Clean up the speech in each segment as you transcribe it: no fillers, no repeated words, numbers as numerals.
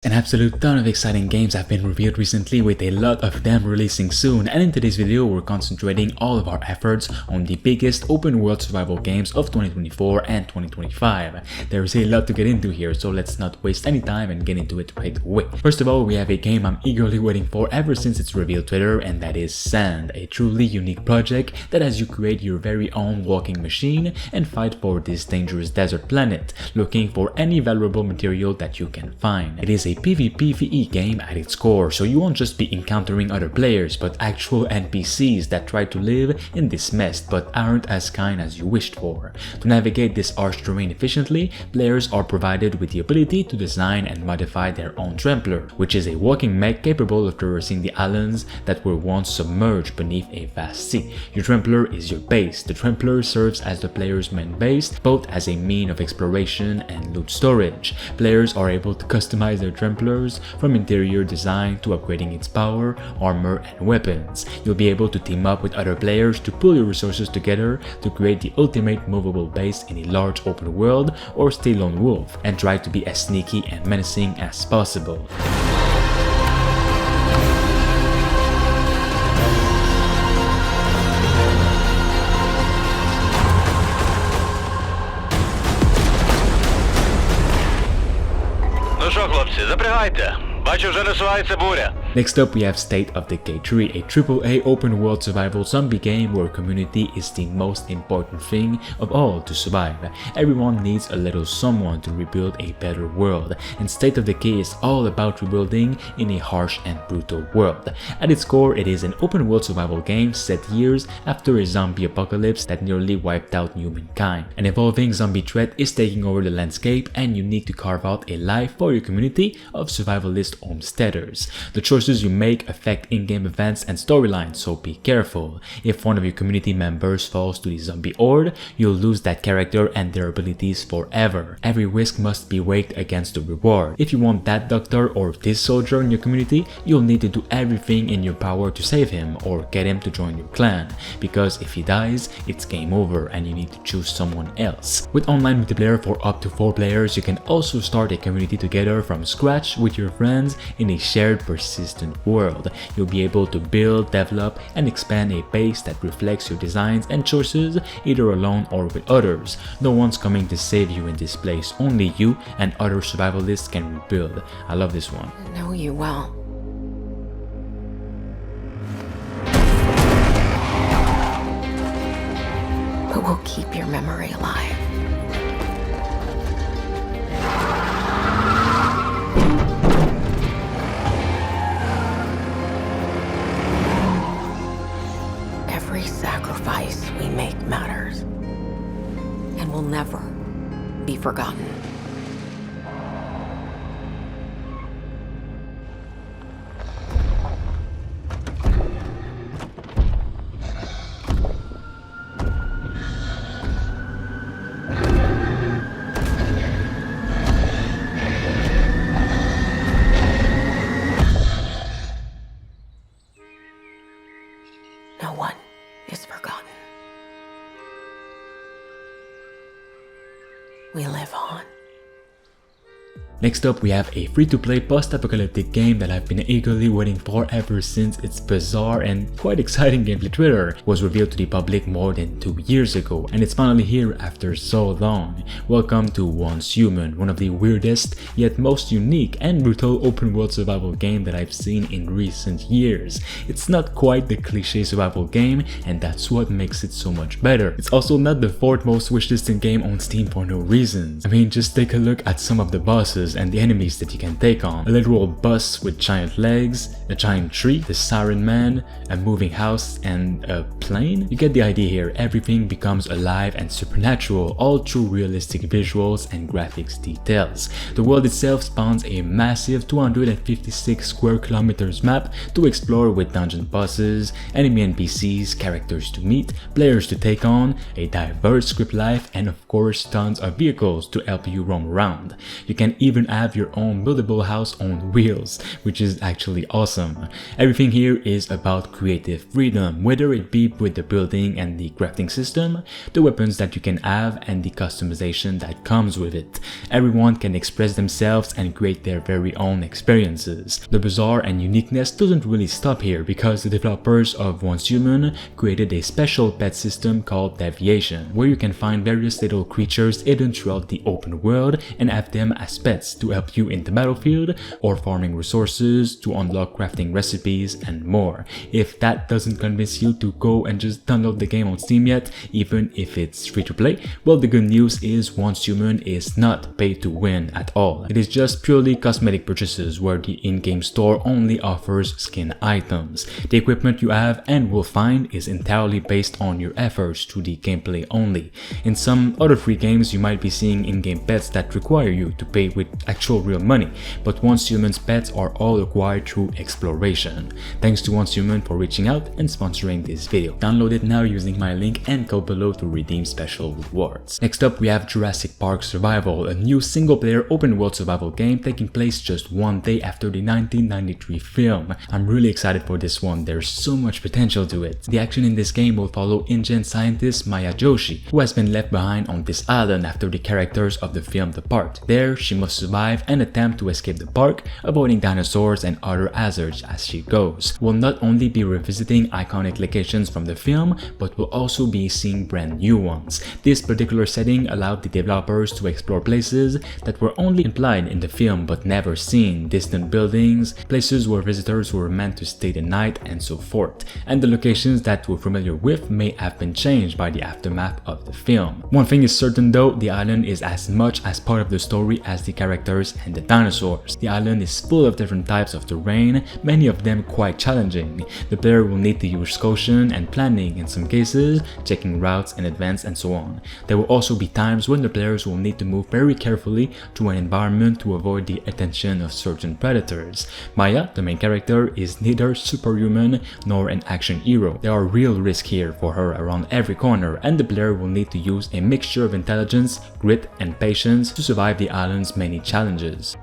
An absolute ton of exciting games have been revealed recently, with a lot of them releasing soon, and in today's video we're concentrating all of our efforts on the biggest open world survival games of 2024 and 2025. There is a lot to get into here, so let's not waste any time and get into it right away. First of all, we have a game I'm eagerly waiting for ever since its reveal Twitter, and that is Sand, a truly unique project that has you create your very own walking machine and fight for this dangerous desert planet, looking for any valuable material that you can find. It is a PvPvE game at its core, so you won't just be encountering other players, but actual NPCs that try to live in this mess but aren't as kind as you wished for. To navigate this harsh terrain efficiently, players are provided with the ability to design and modify their own Trampler, which is a walking mech capable of traversing the islands that were once submerged beneath a vast sea. Your Trampler is your base. The Trampler serves as the player's main base, both as a mean of exploration and loot storage. Players are able to customize their Tramplers, from interior design to upgrading its power, armor, and weapons. You'll be able to team up with other players to pool your resources together to create the ultimate movable base in a large open world, or stay lone wolf and try to be as sneaky and menacing as possible. Ну що, хлопці, запрягайте. Бачу, вже насувається буря. Next up, we have State of Decay 3, a AAA open world survival zombie game where community is the most important thing of all to survive. Everyone needs a little someone to rebuild a better world, and State of Decay is all about rebuilding in a harsh and brutal world. At its core, it is an open world survival game set years after a zombie apocalypse that nearly wiped out humankind. An evolving zombie threat is taking over the landscape, and you need to carve out a life for your community of survivalist homesteaders. The choices you make affect in-game events and storylines, so be careful. If one of your community members falls to the zombie horde, you'll lose that character and their abilities forever. Every risk must be weighed against the reward. If you want that doctor or this soldier in your community, you'll need to do everything in your power to save him or get him to join your clan, because if he dies, it's game over and you need to choose someone else. With online multiplayer for up to 4 players, you can also start a community together from scratch with your friends in a shared persistent world. You'll be able to build, develop, and expand a base that reflects your designs and choices, either alone or with others. No one's coming to save you in this place, only you and other survivalists can rebuild. I love this one. I know you well. But we'll keep your memory alive. Every sacrifice we make matters and will never be forgotten. No one is forgotten. We live on. Next up, we have a free-to-play post-apocalyptic game that I've been eagerly waiting for ever since its bizarre and quite exciting gameplay trailer was revealed to the public more than 2 years ago, and it's finally here after so long. Welcome to Once Human, one of the weirdest yet most unique and brutal open-world survival game that I've seen in recent years. It's not quite the cliché survival game, and that's what makes it so much better. It's also not the 4th most wishlisted game on Steam for no reasons. I mean, just take a look at some of the bosses and the enemies that you can take on. A literal bus with giant legs, a giant tree, the Siren Man, a moving house, and a plane? You get the idea here. Everything becomes alive and supernatural, all through realistic visuals and graphics details. The world itself spawns a massive 256 square kilometers map to explore, with dungeon bosses, enemy NPCs, characters to meet, players to take on, a diverse script life, and of course tons of vehicles to help you roam around. You can even even have your own buildable house on wheels, which is actually awesome. Everything here is about creative freedom, whether it be with the building and the crafting system, the weapons that you can have, and the customization that comes with it. Everyone can express themselves and create their very own experiences. The bizarre and uniqueness doesn't really stop here, because the developers of Once Human created a special pet system called Deviation, where you can find various little creatures hidden throughout the open world and have them as pets to help you in the battlefield, or farming resources, to unlock crafting recipes, and more. If that doesn't convince you to go and just download the game on Steam yet, even if it's free to play, well, the good news is Once Human is not pay to win at all. It is just purely cosmetic purchases, where the in-game store only offers skin items. The equipment you have and will find is entirely based on your efforts through the gameplay only. In some other free games, you might be seeing in-game pets that require you to pay with actual real money, but Once Human's pets are all acquired through exploration. Thanks to Once Human for reaching out and sponsoring this video. Download it now using my link and code below to redeem special rewards. Next up, we have Jurassic Park Survival, a new single-player open-world survival game taking place just one day after the 1993 film. I'm really excited for this one. There's so much potential to it. The action in this game will follow InGen scientist Maya Joshi, who has been left behind on this island after the characters of the film depart. There, she must survive and attempt to escape the park, avoiding dinosaurs and other hazards as she goes. We'll not only be revisiting iconic locations from the film, but we'll also be seeing brand new ones. This particular setting allowed the developers to explore places that were only implied in the film but never seen, distant buildings, places where visitors were meant to stay the night, and so forth. And the locations that we're familiar with may have been changed by the aftermath of the film. One thing is certain though, the island is as much as part of the story as the characters and the dinosaurs. The island is full of different types of terrain, many of them quite challenging. The player will need to use caution and planning in some cases, checking routes in advance and so on. There will also be times when the players will need to move very carefully through an environment to avoid the attention of certain predators. Maya, the main character, is neither superhuman nor an action hero. There are real risks here for her around every corner, and the player will need to use a mixture of intelligence, grit, and patience to survive the island's many challenges.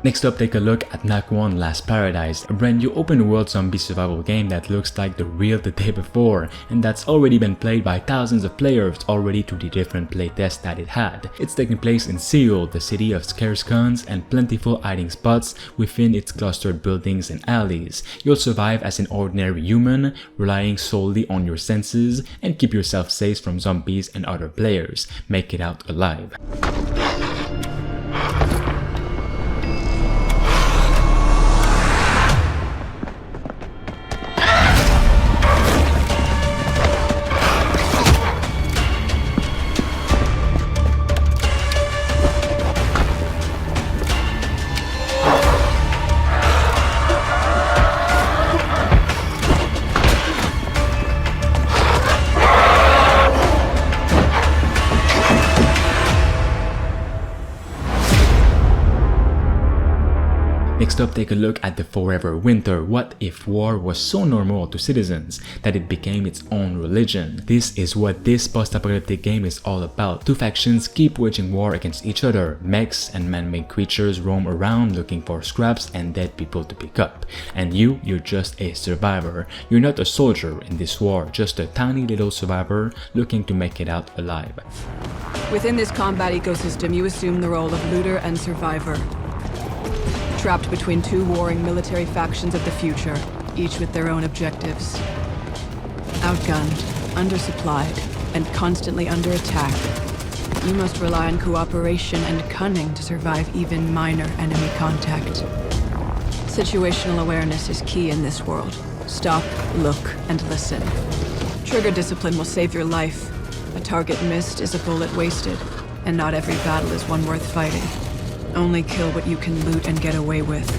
Next up, take a look at Nakwon Last Paradise, a brand new open world zombie survival game that looks like the real The Day Before, and that's already been played by thousands of players already through the different playtests that it had. It's taking place in Seoul, the city of scarce guns and plentiful hiding spots within its clustered buildings and alleys. You'll survive as an ordinary human, relying solely on your senses, and keep yourself safe from zombies and other players. Make it out alive. Next up, take a look at the Forever Winter. What if war was so normal to citizens that it became its own religion? This is what this post-apocalyptic game is all about. Two factions keep waging war against each other. Mechs and man-made creatures roam around looking for scraps and dead people to pick up. And you're just a survivor. You're not a soldier in this war, just a tiny little survivor looking to make it out alive. Within this combat ecosystem, you assume the role of looter and survivor. Trapped between two warring military factions of the future, each with their own objectives. Outgunned, undersupplied, and constantly under attack, you must rely on cooperation and cunning to survive even minor enemy contact. Situational awareness is key in this world. Stop, look, and listen. Trigger discipline will save your life. A target missed is a bullet wasted, and not every battle is one worth fighting. Only kill what you can loot and get away with.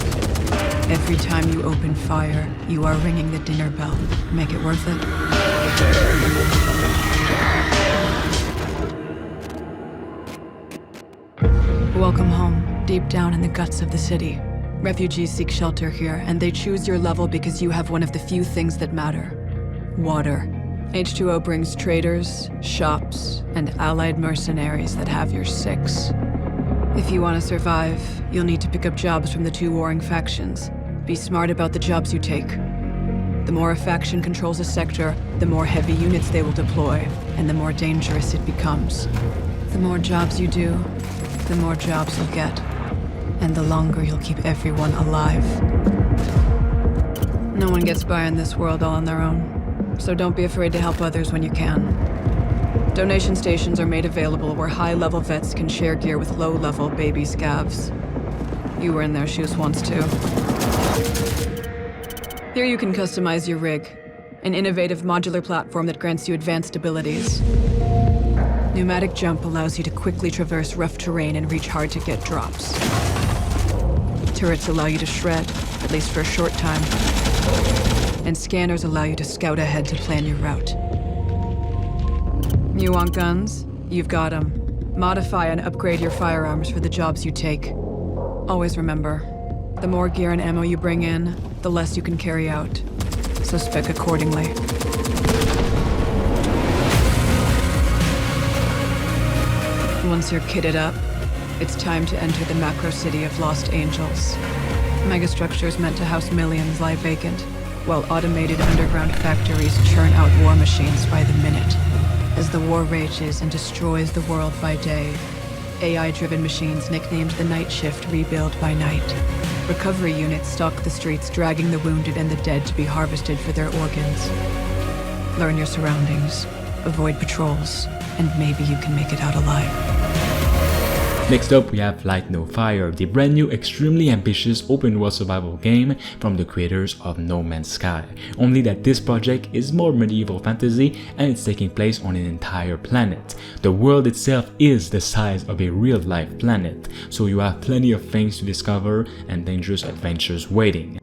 Every time you open fire, you are ringing the dinner bell. Make it worth it. Welcome home, deep down in the guts of the city. Refugees seek shelter here, and they choose your level because you have one of the few things that matter. Water. H2O brings traders, shops, and allied mercenaries that have your six. If you want to survive, you'll need to pick up jobs from the two warring factions. Be smart about the jobs you take. The more a faction controls a sector, the more heavy units they will deploy, and the more dangerous it becomes. The more jobs you do, the more jobs you'll get, and the longer you'll keep everyone alive. No one gets by in this world all on their own, so don't be afraid to help others when you can. Donation stations are made available where high-level vets can share gear with low-level baby scavs. You were in their shoes once too. Here you can customize your rig, an innovative modular platform that grants you advanced abilities. Pneumatic jump allows you to quickly traverse rough terrain and reach hard-to-get drops. Turrets allow you to shred, at least for a short time. And scanners allow you to scout ahead to plan your route. You want guns? You've got them. Modify and upgrade your firearms for the jobs you take. Always remember, the more gear and ammo you bring in, the less you can carry out. So spec accordingly. Once you're kitted up, it's time to enter the macro city of Lost Angels. Megastructures meant to house millions lie vacant, while automated underground factories churn out war machines by the minute. As the war rages and destroys the world by day, AI-driven machines nicknamed the Night Shift rebuild by night. Recovery units stalk the streets, dragging the wounded and the dead to be harvested for their organs. Learn your surroundings, avoid patrols, and maybe you can make it out alive. Next up, we have Light No Fire, the brand new extremely ambitious open world survival game from the creators of No Man's Sky. Only that this project is more medieval fantasy and it's taking place on an entire planet. The world itself is the size of a real-life planet, so you have plenty of things to discover and dangerous adventures waiting.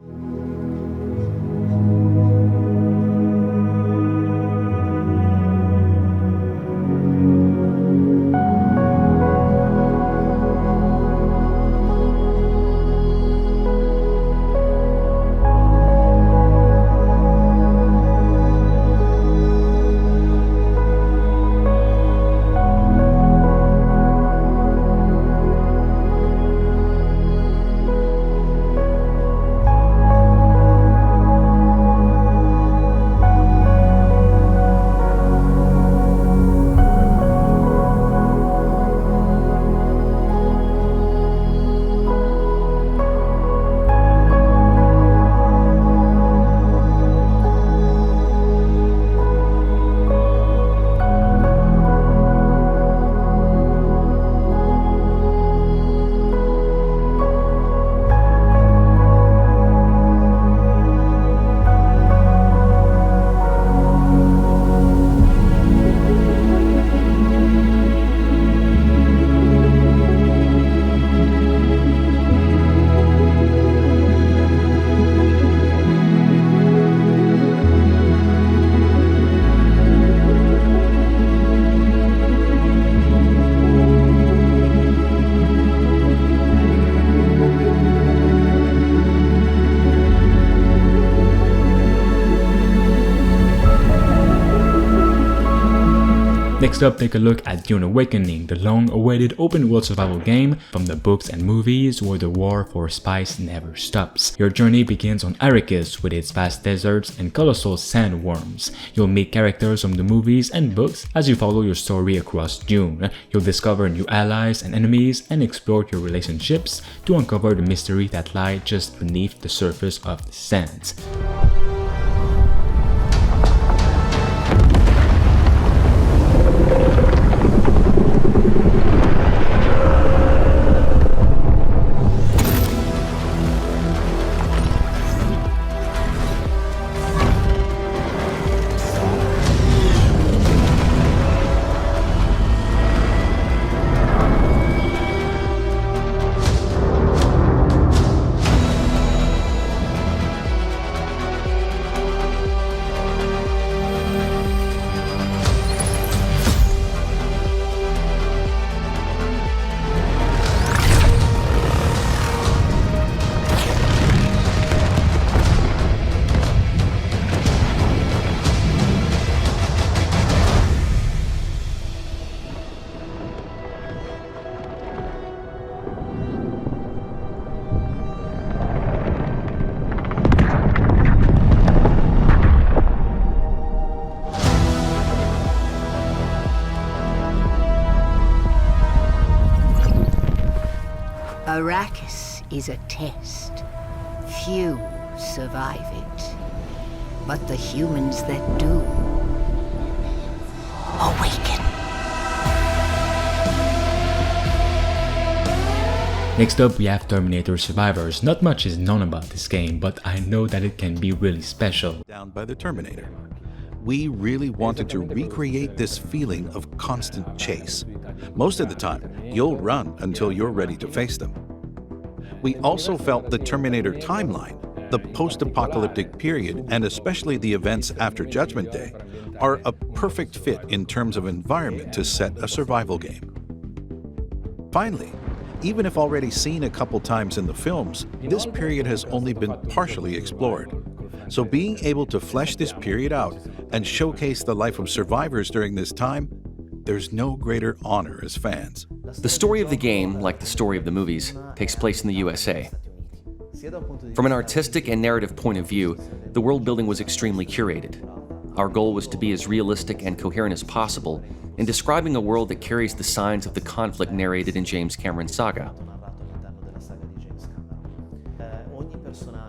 Next up, take a look at Dune Awakening, the long-awaited open-world survival game from the books and movies where the war for spice never stops. Your journey begins on Arrakis with its vast deserts and colossal sandworms. You'll meet characters from the movies and books as you follow your story across Dune. You'll discover new allies and enemies and explore your relationships to uncover the mystery that lie just beneath the surface of the sands. Arrakis is a test. Few survive it. But the humans that do awaken. Next up, we have Terminator Survivors. Not much is known about this game, but I know that it can be really special. Down by the Terminator. We really wanted to recreate this feeling of constant chase. Most of the time, you'll run until you're ready to face them. We also felt the Terminator timeline, the post-apocalyptic period, and especially the events after Judgment Day, are a perfect fit in terms of environment to set a survival game. Finally, even if already seen a couple times in the films, this period has only been partially explored. So being able to flesh this period out and showcase the life of survivors during this time, there's no greater honor as fans. The story of the game, like the story of the movies, takes place in the USA. From an artistic and narrative point of view, the world building was extremely curated. Our goal was to be as realistic and coherent as possible in describing a world that carries the signs of the conflict narrated in James Cameron's saga.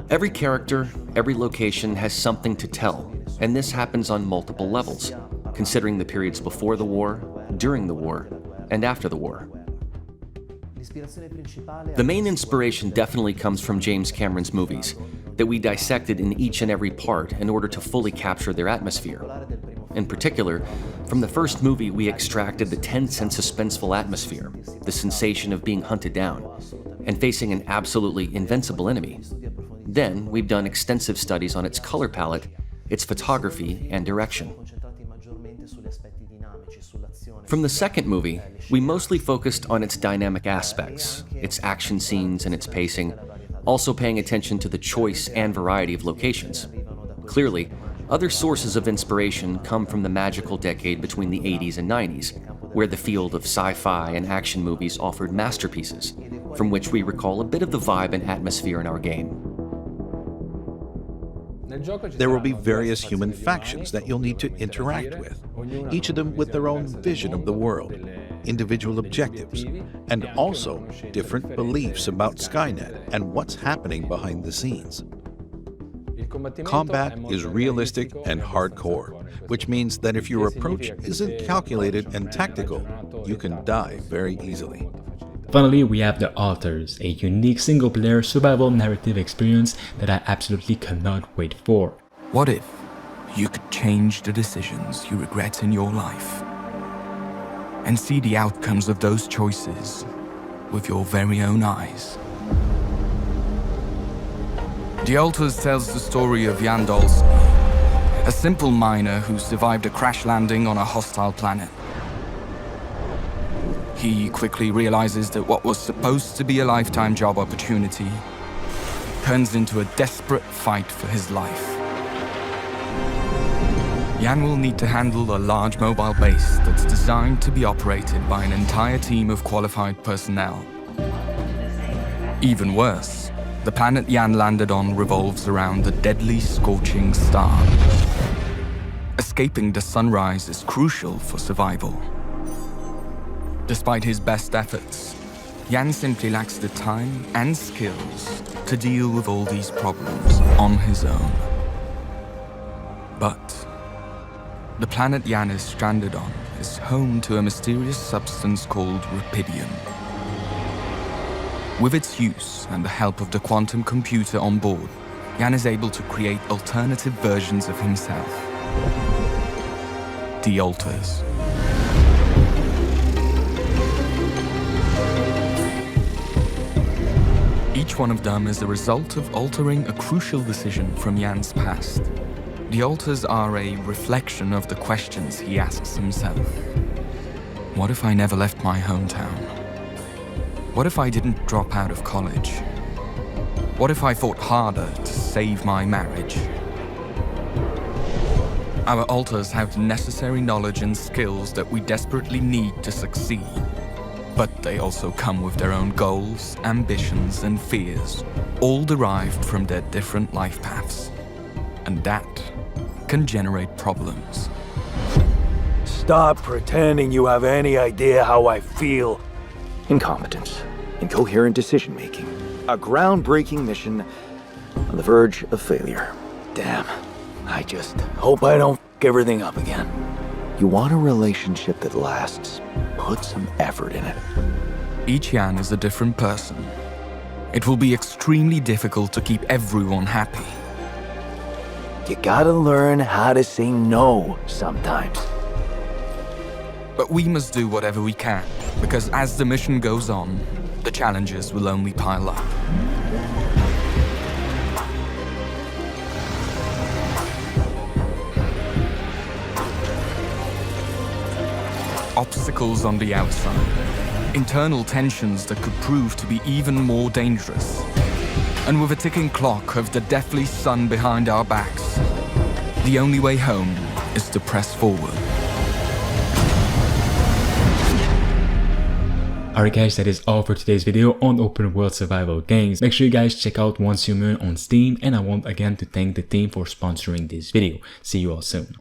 Every character, every location has something to tell, and this happens on multiple levels, considering the periods before the war, during the war, and after the war. The main inspiration definitely comes from James Cameron's movies, that we dissected in each and every part in order to fully capture their atmosphere. In particular, from the first movie we extracted the tense and suspenseful atmosphere, the sensation of being hunted down, and facing an absolutely invincible enemy. Then we've done extensive studies on its color palette, its photography, and direction. From the second movie, we mostly focused on its dynamic aspects, its action scenes and its pacing, also paying attention to the choice and variety of locations. Clearly, other sources of inspiration come from the magical decade between the 80s and 90s, where the field of sci-fi and action movies offered masterpieces, from which we recall a bit of the vibe and atmosphere in our game. There will be various human factions that you'll need to interact with, each of them with their own vision of the world, individual objectives, and also different beliefs about Skynet and what's happening behind the scenes. Combat is realistic and hardcore, which means that if your approach isn't calculated and tactical, you can die very easily. Finally, we have The Alters, a unique single-player survival narrative experience that I absolutely cannot wait for. What if you could change the decisions you regret in your life and see the outcomes of those choices with your very own eyes? The Alters tells the story of Jan Dolsky, a simple miner who survived a crash landing on a hostile planet. He quickly realizes that what was supposed to be a lifetime job opportunity turns into a desperate fight for his life. Jan will need to handle a large mobile base that's designed to be operated by an entire team of qualified personnel. Even worse, the planet Jan landed on revolves around a deadly, scorching star. Escaping the sunrise is crucial for survival. Despite his best efforts, Jan simply lacks the time and skills to deal with all these problems on his own. But the planet Jan is stranded on is home to a mysterious substance called Rapidium. With its use and the help of the quantum computer on board, Jan is able to create alternative versions of himself. The Alters. Each one of them is a result of altering a crucial decision from Jan's past. The Alters are a reflection of the questions he asks himself. What if I never left my hometown? What if I didn't drop out of college? What if I fought harder to save my marriage? Our Alters have the necessary knowledge and skills that we desperately need to succeed. But they also come with their own goals, ambitions, and fears, all derived from their different life paths. And that can generate problems. Stop pretending you have any idea how I feel. Incompetence. incoherent decision-making. A groundbreaking mission on the verge of failure. Damn. I just hope I don't f*** everything up again. You want a relationship that lasts? Put some effort in it. Each Yan is a different person. It will be extremely difficult to keep everyone happy. You gotta learn how to say no sometimes. But we must do whatever we can, because as the mission goes on, the challenges will only pile up. Obstacles on the outside, internal tensions that could prove to be even more dangerous. And with a ticking clock of the deathly sun behind our backs, the only way home is to press forward. Alright guys, that is all for today's video on open world survival games. Make sure you guys check out Once You Moon on Steam, and I want again to thank the team for sponsoring this video. See you all soon.